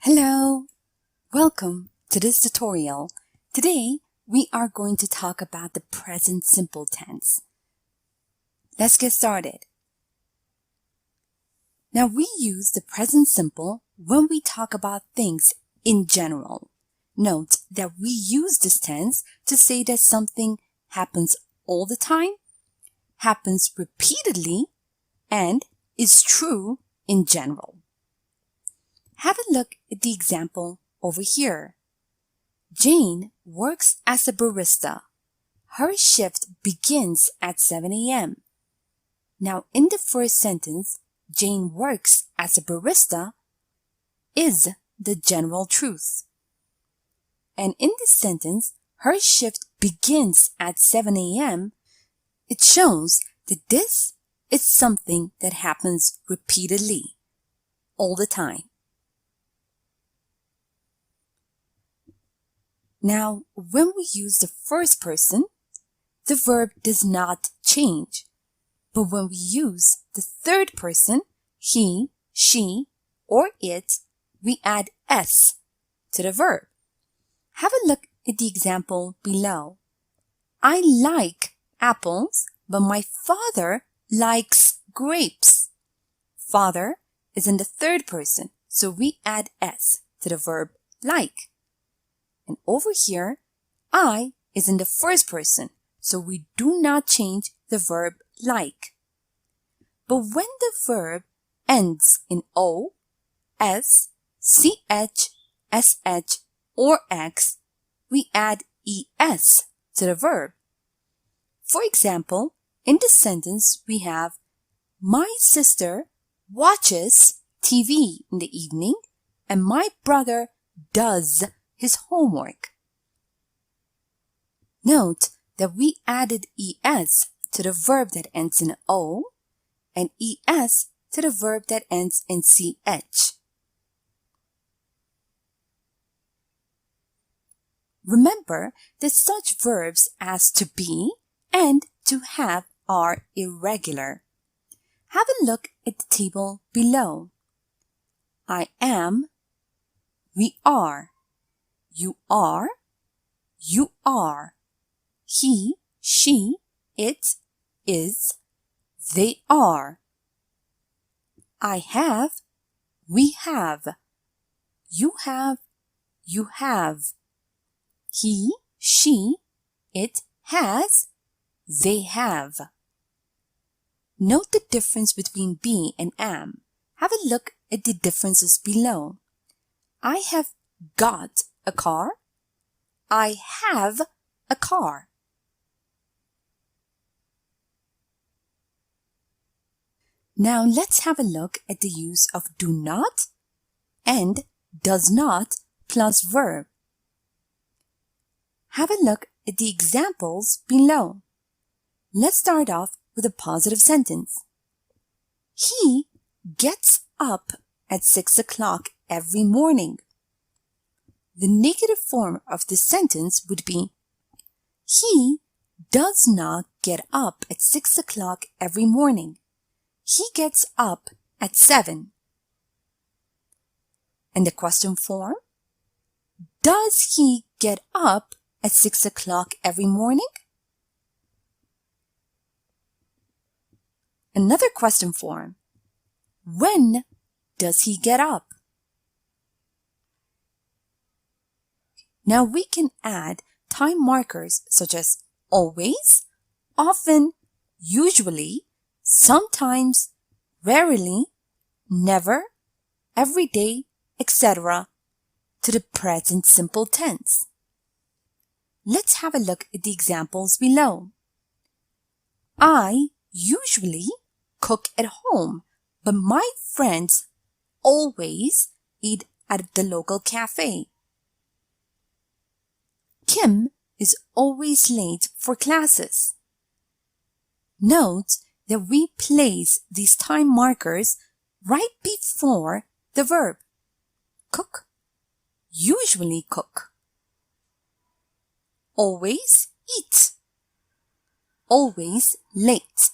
Hello! Welcome to this tutorial. Today, we are going to talk about the present simple tense. Let's get started. Now, we use the present simple when we talk about things in general. Note that we use this tense to say that something happens all the time, happens repeatedly, and is true in general. Have a look at the example over here. Jane works as a barista. Her shift begins at 7 a.m. Now, in the first sentence, Jane works as a barista is the general truth. And in this sentence, her shift begins at 7 a.m. It shows that this is something that happens repeatedly, all the time. Now, when we use the first person, the verb does not change. But when we use the third person, he, she, or it, we add s to the verb. Have a look at the example below. I like apples, but my father likes grapes. Father is in the third person, so we add s to the verb like. And over here, I is in the first person, so we do not change the verb like. But when the verb ends in O, S, CH, SH, or X, we add ES to the verb. For example, in this sentence, we have, my sister watches TV in the evening, and my brother does his homework. Note that we added es to the verb that ends in O and es to the verb that ends in ch. Remember that such verbs as to be and to have are irregular. Have a look at the table below. I am, we are. You are, you are. He, she, it, is, they are. I have, we have. You have, you have. He, she, it has, they have. Note the difference between be and am. Have a look at the differences below. I have got a car. I have a car. Now let's have a look at the use of do not and does not plus verb. Have a look at the examples below. Let's start off with a positive sentence. He gets up at 6 o'clock every morning. The negative form of this sentence would be, he does not get up at 6 o'clock every morning. He gets up at 7. And the question form, does he get up at 6 o'clock every morning? Another question form, when does he get up? Now we can add time markers such as always, often, usually, sometimes, rarely, never, every day, etc. to the present simple tense. Let's have a look at the examples below. I usually cook at home, but my friends always eat at the local cafe. Kim is always late for classes. Note that we place these time markers right before the verb. Cook, usually cook. Always eat. Always late.